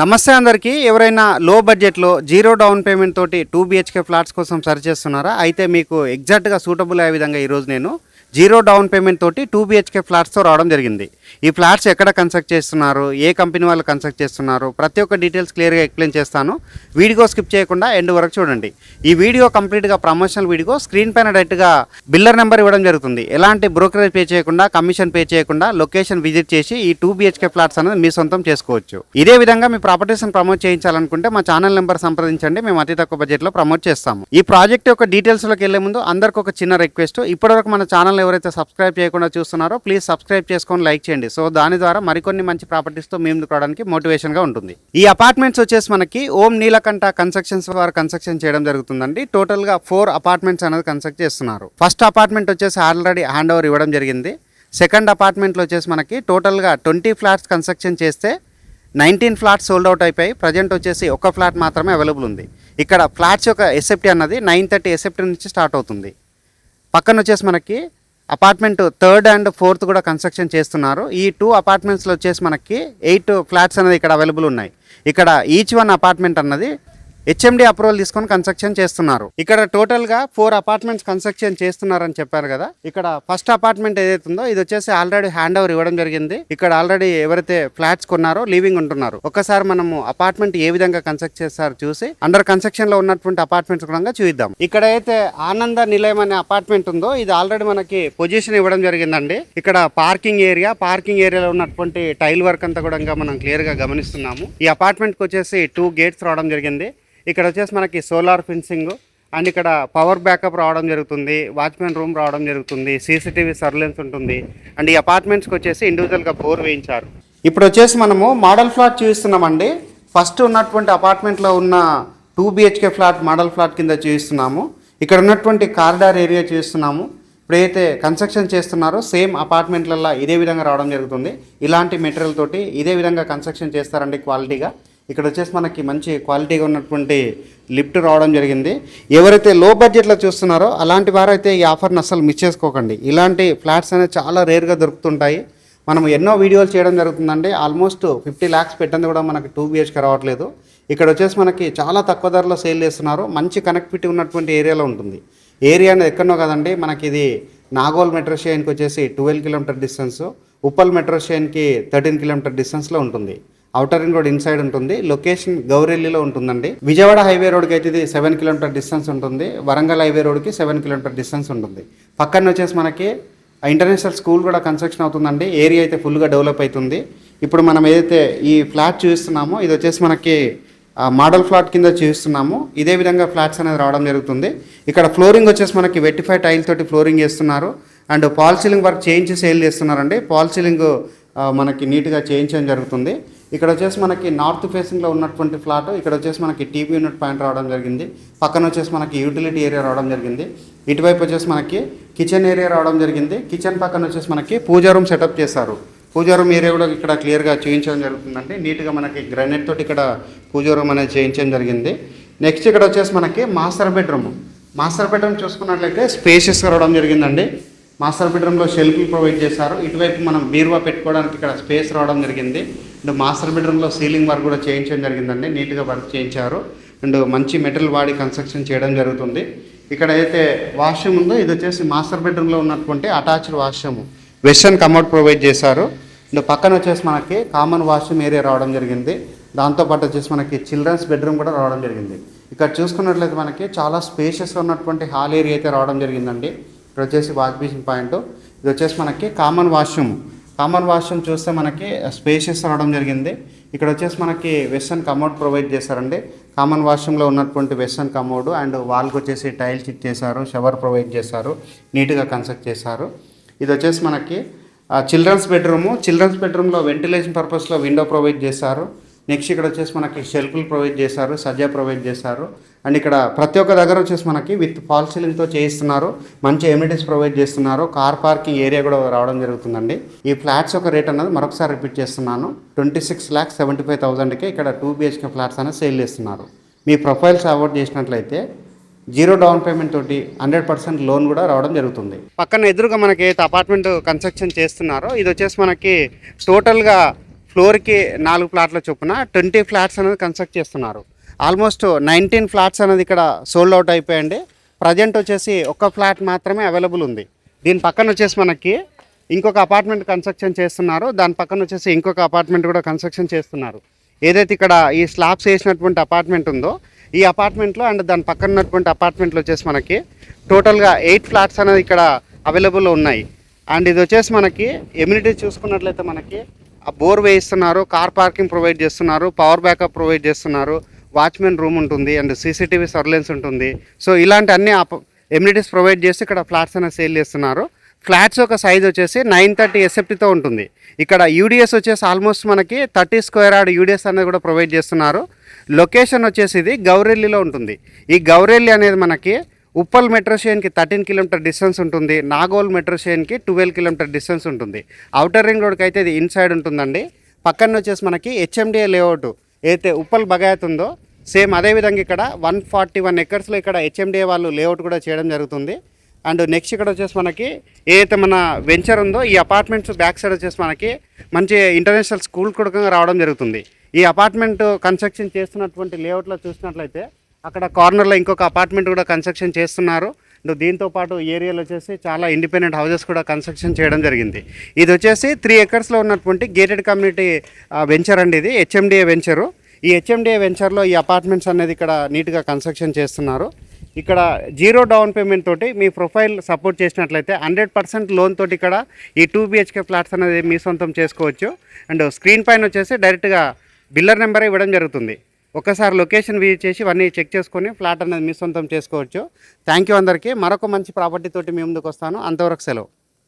నమస్తే అందరికీ. ఎవరైనా లో బడ్జెట్లో జీరో డౌన్ పేమెంట్ తోటి 2 BHK ఫ్లాట్స్ కోసం సర్చ్ చేస్తున్నారా? అయితే మీకు ఎగ్జాక్ట్గా సూటబుల్ అయ్యే విధంగా ఈరోజు నేను జీరో డౌన్ పేమెంట్ తోటి 2 BHK ఫ్లాట్స్తో రావడం జరిగింది. ఈ ఫ్లాట్స్ ఎక్కడ కన్స్ట్రక్ట్ చేస్తున్నారు, ఏ కంపెనీ వాళ్ళు కన్స్ట్రక్ట్ చేస్తున్నారు, ప్రతి ఒక్క డీటెయిల్స్ క్లియర్గా ఎక్స్ప్లెయిన్ చేస్తాను. వీడియో స్కిప్ చేయకుండా ఎండ్ వరకు చూడండి. ఈ వీడియో కంప్లీట్గా ప్రమోషనల్ వీడియో. స్క్రీన్ పైన డైరెక్ట్గా బిల్లర్ నెంబర్ ఇవ్వడం జరుగుతుంది. ఎలాంటి బ్రోకరేజ్ పే చేయకుండా, కమిషన్ పే చేయకుండా లొకేషన్ విజిట్ చేసి ఈ 2 BHK ఫ్లాట్స్ అనేది మీ సొంతం చేసుకోవచ్చు. ఇదే విధంగా మీ ప్రాపర్టీస్ని ప్రమోట్ చేయించాలనుకుంటే మా ఛానల్ నెంబర్ సంప్రదించండి. మేము అతి తక్కువ బడ్జెట్లో ప్రమోట్ చేస్తాము. ఈ ప్రాజెక్ట్ యొక్క డీటెయిల్స్లోకి వెళ్లే ముందు అందరికి ఒక చిన్న రిక్వెస్ట్. ఇప్పటివరకు మన ఛానల్ ఎవరైతే సబ్స్క్రైబ్ చేయకుండా చూస్తున్నారో ప్లీజ్ సబ్స్క్రైబ్ చేసుకొని లైక్ చేయండి. సో దాని ద్వారా మరికొన్ని మంచి ప్రాపర్టీస్తో మేము రావడానికి మోటివేషన్గా ఉంటుంది. ఈ అపార్ట్మెంట్స్ వచ్చేసి మనకి ఓం నీలకంఠ కన్స్ట్రక్షన్స్ వారు కన్స్ట్రక్షన్ చేయడం జరుగుతుందండి. టోటల్గా 4 అపార్ట్మెంట్స్ అనేది కన్స్ట్రక్ట్ చేస్తున్నారు. ఫస్ట్ అపార్ట్మెంట్ వచ్చేసి ఆల్రెడీ హ్యాండ్ ఓవర్ ఇవ్వడం జరిగింది. సెకండ్ అపార్ట్మెంట్లో వచ్చేసి మనకి టోటల్గా 20 ఫ్లాట్స్ కన్స్ట్రక్షన్ చేస్తే 19 ఫ్లాట్స్ సోల్డ్ అవుట్ అయిపోయి ప్రజెంట్ వచ్చేసి ఒక ఫ్లాట్ మాత్రమే అవైలబుల్ ఉంది. ఇక్కడ ఫ్లాట్స్ యొక్క ఎస్ఎఫ్టీ అన్నది 930 ఎస్ఎఫ్టీ నుంచి స్టార్ట్ అవుతుంది. పక్కన వచ్చేసి మనకి అపార్ట్మెంట్ 3rd and 4th కూడా కన్స్ట్రక్షన్ చేస్తున్నారు. ఈ 2 అపార్ట్మెంట్స్లో వచ్చేసి మనకి 8 ఫ్లాట్స్ అనేది ఇక్కడ అవైలబుల్ ఉన్నాయి. ఇక్కడ ఈచ్ వన్ అపార్ట్మెంట్ అన్నది హెచ్ఎండి అప్రూవల్ తీసుకొని కన్స్ట్రక్షన్ చేస్తున్నారు. ఇక్కడ టోటల్గా 4 అపార్ట్మెంట్స్ కన్స్ట్రక్షన్ చేస్తున్నారని చెప్పారు కదా. ఇక్కడ ఫస్ట్ అపార్ట్మెంట్ ఏదైతే ఉందో ఇది వచ్చేసి ఆల్రెడీ హ్యాండ్ ఓవర్ ఇవ్వడం జరిగింది. ఇక్కడ ఆల్రెడీ ఎవరైతే ఫ్లాట్స్ కొన్నారో లివింగ్ ఉంటున్నారు. ఒక్కసారి మనము అపార్ట్మెంట్ ఏ విధంగా కన్స్ట్రక్ట్ చేస్తారో చూసి అండర్ కన్స్ట్రక్షన్ లో ఉన్నటువంటి అపార్ట్మెంట్స్ కూడా చూద్దాం. ఇక్కడ అయితే ఆనంద నిలయం అనే అపార్ట్మెంట్ ఉందో ఇది ఆల్రెడీ మనకి పొజిషన్ ఇవ్వడం జరిగిందండి. ఇక్కడ పార్కింగ్ ఏరియాలో ఉన్నటువంటి టైల్ వర్క్ అంతా కూడా మనం క్లియర్ గా గమనిస్తున్నాము. ఈ అపార్ట్మెంట్ కి వచ్చేసి 2 గేట్స్ రావడం జరిగింది. ఇక్కడ వచ్చేసి మనకి సోలార్ ఫెన్సింగ్ అండ్ ఇక్కడ పవర్ బ్యాకప్ రావడం జరుగుతుంది. వాచ్మెన్ రూమ్ రావడం జరుగుతుంది. సీసీటీవీ సర్వేలెన్స్ ఉంటుంది. అండ్ ఈ అపార్ట్మెంట్స్కి వచ్చేసి ఇండివిజువల్గా బోర్ వేయించారు. ఇప్పుడు వచ్చేసి మనము మోడల్ ఫ్లాట్ చూపిస్తున్నామండి. ఫస్ట్ ఉన్నటువంటి అపార్ట్మెంట్లో ఉన్న 2 BHK ఫ్లాట్ మోడల్ ఫ్లాట్ కింద చూపిస్తున్నాము. ఇక్కడ ఉన్నటువంటి కారిడార్ ఏరియా చూపిస్తున్నాము. ఇప్పుడైతే కన్స్ట్రక్షన్ చేస్తున్నారో సేమ్ అపార్ట్మెంట్లలో ఇదే విధంగా రావడం జరుగుతుంది. ఇలాంటి మెటీరియల్ తోటి ఇదే విధంగా కన్స్ట్రక్షన్ చేస్తారండి క్వాలిటీగా. ఇక్కడ వచ్చేసి మనకి మంచి క్వాలిటీగా ఉన్నటువంటి లిఫ్ట్ రావడం జరిగింది. ఎవరైతే లో బడ్జెట్లో చూస్తున్నారో అలాంటి వారైతే ఈ ఆఫర్ని అస్సలు మిస్ చేసుకోకండి. ఇలాంటి ఫ్లాట్స్ అనేవి చాలా రేర్గా దొరుకుతుంటాయి. మనం ఎన్నో వీడియోలు చేయడం జరుగుతుందండి. ఆల్మోస్ట్ 50 lakhs పెట్టింది కూడా మనకి 2 BHK రావట్లేదు. ఇక్కడ వచ్చేసి మనకి చాలా తక్కువ ధరలో సేల్ చేస్తున్నారు. మంచి కనెక్టివిటీ ఉన్నటువంటి ఏరియాలో ఉంటుంది. ఏరియా అనేది ఎక్కడనో కదండి, మనకి ఇది నాగోల్ మెట్రో స్టేషన్కి వచ్చేసి 12 km డిస్టెన్స్, ఉప్పల్ మెట్రో స్టేషన్కి 13 km డిస్టెన్స్లో ఉంటుంది. అవుటర్ రింగ్ రోడ్ ఇన్సైడ్ ఉంటుంది. లొకేషన్ గౌరెల్లిలో ఉంటుందండి. విజయవాడ హైవే రోడ్కి అయితే ఇది 7 km డిస్టెన్స్ ఉంటుంది. వరంగల్ హైవే రోడ్కి 7 km డిస్టెన్స్ ఉంటుంది. పక్కన వచ్చేసి మనకి ఇంటర్నేషనల్ స్కూల్ కూడా కన్స్ట్రక్షన్ అవుతుందండి. ఏరియా అయితే ఫుల్గా డెవలప్ అవుతుంది. ఇప్పుడు మనం ఏదైతే ఈ ఫ్లాట్ చూస్తున్నామో ఇది వచ్చేసి మనకి మోడల్ ఫ్లాట్ కింద చూస్తున్నాము. ఇదే విధంగా ఫ్లాట్స్ అనేది రావడం జరుగుతుంది. ఇక్కడ ఫ్లోరింగ్ వచ్చేసి మనకి వెట్టిఫై టైల్ తోటి ఫ్లోరింగ్ చేస్తున్నారు. అండ్ పాల్ సీలింగ్ వర్క్ చేయించి సేల్ చేస్తున్నారండి. పాల్ సీలింగ్ మనకి నీట్గా చేయించడం జరుగుతుంది. ఇక్కడ వచ్చేసి మనకి నార్త్ ఫేసింగ్లో ఉన్నటువంటి ఫ్లాట్. ఇక్కడ వచ్చేసి మనకి టీవీ యూనిట్ పాయింట్ రావడం జరిగింది. పక్కన వచ్చేసి మనకి యూటిలిటీ ఏరియా రావడం జరిగింది. ఇటువైపు వచ్చేసి మనకి కిచెన్ ఏరియా రావడం జరిగింది. కిచెన్ పక్కన వచ్చేసి మనకి పూజా రూమ్ సెటప్ చేశారు. పూజా రూమ్ ఏరియా కూడా ఇక్కడ క్లియర్గా చూపించడం జరుగుతుందండి. నీట్గా మనకి గ్రానైట్ తోటి ఇక్కడ పూజా రూమ్ అనేది చేయించడం జరిగింది. నెక్స్ట్ ఇక్కడ వచ్చేసి మనకి మాస్టర్ బెడ్రూమ్ చూసుకున్నట్లయితే స్పేషియస్గా రావడం జరిగిందండి. మాస్టర్ బెడ్రూమ్లో షెల్ఫ్లు ప్రొవైడ్ చేశారు. ఇటువైపు మనం బీరువా పెట్టుకోవడానికి ఇక్కడ స్పేస్ రావడం జరిగింది. అండ్ మాస్టర్ బెడ్రూమ్లో సీలింగ్ వర్క్ కూడా చేయించడం జరిగిందండి. నీట్గా వర్క్ చేయించారు. అండ్ మంచి మెటీరియల్ వాడి కన్స్ట్రక్షన్ చేయడం జరుగుతుంది. ఇక్కడ అయితే వాష్రూమ్ ఉందో ఇది వచ్చేసి మాస్టర్ బెడ్రూమ్లో ఉన్నటువంటి attached washroom. Western commode provide చేశారు. అండ్ పక్కన వచ్చేసి మనకి కామన్ వాష్రూమ్ ఏరియా రావడం జరిగింది. దాంతోపాటు వచ్చేసి మనకి చిల్డ్రన్స్ బెడ్రూమ్ కూడా రావడం జరిగింది. ఇక్కడ చూసుకున్నట్లయితే మనకి చాలా స్పేషియస్గా ఉన్నటువంటి హాల్ ఏరియా అయితే రావడం జరిగిందండి. ఇక్కడ వచ్చేసి వాష్ బేసిన్ పాయింట్. ఇది వచ్చేసి మనకి కామన్ వాష్రూమ్ చూస్తే మనకి స్పేషియస్ రావడం జరిగింది. ఇక్కడ వచ్చేసి మనకి వెస్టర్న్ కమోడ్ ప్రొవైడ్ చేశారండి. కామన్ వాష్రూమ్లో ఉన్నటువంటి వెస్టర్న్ కమోడ్ అండ్ వాల్కి వచ్చేసి టైల్స్ ఇట్ చేశారు. షవర్ ప్రొవైడ్ చేశారు. నీట్గా కన్స్ట్రక్ట్ చేశారు. ఇది వచ్చేసి మనకి చిల్డ్రన్స్ బెడ్రూమ్లో వెంటిలేషన్ పర్పస్లో విండో ప్రొవైడ్ చేశారు. నెక్స్ట్ ఇక్కడ వచ్చేసి మనకి షెల్ఫ్లు ప్రొవైడ్ చేశారు. సజ్జా ప్రొవైడ్ చేశారు. అండ్ ఇక్కడ ప్రతి ఒక్క దగ్గర వచ్చేసి మనకి విత్ ఫాల్ సీలింగ్తో చేయిస్తున్నారు. మంచి ఎమ్యూనిటీస్ ప్రొవైడ్ చేస్తున్నారు. కార్ పార్కింగ్ ఏరియా కూడా రావడం జరుగుతుందండి. ఈ ఫ్లాట్స్ యొక్క రేట్ అన్నది మరొకసారి రిపీట్ చేస్తున్నాను. 26,75,000కే ఇక్కడ 2 BHK ఫ్లాట్స్ అనేది సేల్ చేస్తున్నారు. మీ ప్రొఫైల్స్ అవార్డ్ చేసినట్లయితే జీరో డౌన్ పేమెంట్ తోటి 100% లోన్ కూడా రావడం జరుగుతుంది. పక్కన ఎదురుగా మనకి అపార్ట్మెంట్ కన్స్ట్రక్షన్ చేస్తున్నారో ఇది వచ్చేసి మనకి టోటల్గా ఫ్లోర్కి 4 ప్లాట్ల చొప్పున 20 ఫ్లాట్స్ అనేది కన్స్ట్రక్ట్ చేస్తున్నారు. ఆల్మోస్ట్ 19 ఫ్లాట్స్ అనేది ఇక్కడ సోల్డ్ అవుట్ అయిపోయండి. ప్రజెంట్ వచ్చేసి ఒక ఫ్లాట్ మాత్రమే అవైలబుల్ ఉంది. దీని పక్కన వచ్చేసి మనకి ఇంకొక అపార్ట్మెంట్ కన్స్ట్రక్షన్ చేస్తున్నారు. దాని పక్కన వచ్చేసి ఇంకొక అపార్ట్మెంట్ కూడా కన్స్ట్రక్షన్ చేస్తున్నారు. ఏదైతే ఇక్కడ ఈ స్లాబ్స్ వేసినటువంటి అపార్ట్మెంట్ ఉందో ఈ అపార్ట్మెంట్లో అండ్ దాని పక్కన ఉన్నటువంటి అపార్ట్మెంట్లో వచ్చేసి మనకి టోటల్గా 8 ఫ్లాట్స్ అనేది ఇక్కడ అవైలబుల్లో ఉన్నాయి. అండ్ ఇది వచ్చేసి మనకి ఎమ్యూనిటీస్ చూసుకున్నట్లయితే మనకి ఆ బోర్ వేయిస్తున్నారు, కార్ పార్కింగ్ ప్రొవైడ్ చేస్తున్నారు, పవర్ బ్యాకప్ ప్రొవైడ్ చేస్తున్నారు, వాచ్మెన్ రూమ్ ఉంటుంది అండ్ సీసీటీవీ సర్వేలెన్స్ ఉంటుంది. సో ఇలాంటి అన్ని ఎమ్యూనిటీస్ ప్రొవైడ్ చేసి ఇక్కడ ఫ్లాట్స్ అనేది సేల్ చేస్తున్నారు. ఫ్లాట్స్ ఒక సైజ్ వచ్చేసి 930 ఎస్ఎఫ్టీతో ఉంటుంది. ఇక్కడ యూడిఎస్ వచ్చేసి ఆల్మోస్ట్ మనకి 30 స్క్వేర్ యార్డ్ యూడిఎస్ అనేది కూడా ప్రొవైడ్ చేస్తున్నారు. లొకేషన్ వచ్చేసి ఇది గౌరెల్లిలో ఉంటుంది. ఈ గౌరెల్లి అనేది మనకి ఉప్పల్ మెట్రో స్టేషన్కి 13 కిలోమీటర్ డిస్టెన్స్ ఉంటుంది. నాగోల్ మెట్రో స్టేషన్కి 12 కిలోమీటర్ డిస్టెన్స్ ఉంటుంది. అవుటర్ రింగ్ రోడ్కి అయితే ఇది ఇన్సైడ్ ఉంటుందండి. పక్కన వచ్చేసి మనకి హెచ్ఎండిఏ లేఅవుట్ అయితే ఉప్పల్ బగాయత్ ఉందో సేమ్ అదేవిధంగా ఇక్కడ 141 ఎకర్స్లో ఇక్కడ హెచ్ఎండిఏ వాళ్ళు లేఅవుట్ కూడా చేయడం జరుగుతుంది. అండ్ నెక్స్ట్ ఇక్కడ వచ్చేసి మనకి ఏదైతే మన వెంచర్ ఉందో ఈ అపార్ట్మెంట్స్ బ్యాక్ సైడ్ వచ్చేసి మనకి మంచి ఇంటర్నేషనల్ స్కూల్ కూడా రావడం జరుగుతుంది. ఈ అపార్ట్మెంట్ కన్స్ట్రక్షన్ చేస్తున్నటువంటి లేఅవుట్లో చూసినట్లయితే అక్కడ కార్నర్లో ఇంకొక అపార్ట్మెంట్ కూడా కన్స్ట్రక్షన్ చేస్తున్నారు. దీంతో పాటు ఏరియాలో వచ్చేసి చాలా ఇండిపెండెంట్ హౌసెస్ కూడా కన్స్ట్రక్షన్ చేయడం జరిగింది. ఇది వచ్చేసి 3 ఎకర్స్లో ఉన్నటువంటి గేటెడ్ కమ్యూనిటీ వెంచర్ అండి. ఇది హెచ్ఎండిఏ వెంచరు. ఈ హెచ్ఎండిఏ వెంచర్లో ఈ అపార్ట్మెంట్స్ అనేది ఇక్కడ నీట్గా కన్స్ట్రక్షన్ చేస్తున్నారు. ఇక్కడ 0 డౌన్ పేమెంట్ తోటి మీ ప్రొఫైల్ సపోర్ట్ చేసినట్లయితే 100% లోన్ తోటి ఇక్కడ ఈ 2 BHK ఫ్లాట్స్ అనేది మీ సొంతం చేసుకోవచ్చు. అండ్ స్క్రీన్ పైన వచ్చేసి డైరెక్ట్గా బిల్లర్ నెంబర్ ఇవ్వడం జరుగుతుంది. ఒకసారి లొకేషన్ విజిట్ చేసి ఇవన్నీ చెక్ చేసుకొని ఫ్లాట్ అనేది మీ సొంతం చేసుకోవచ్చు. థ్యాంక్ యూ అందరికీ. మరొక మంచి ప్రాపర్టీ తోటి మీ ముందుకు వస్తాను. అంతవరకు సెలవు.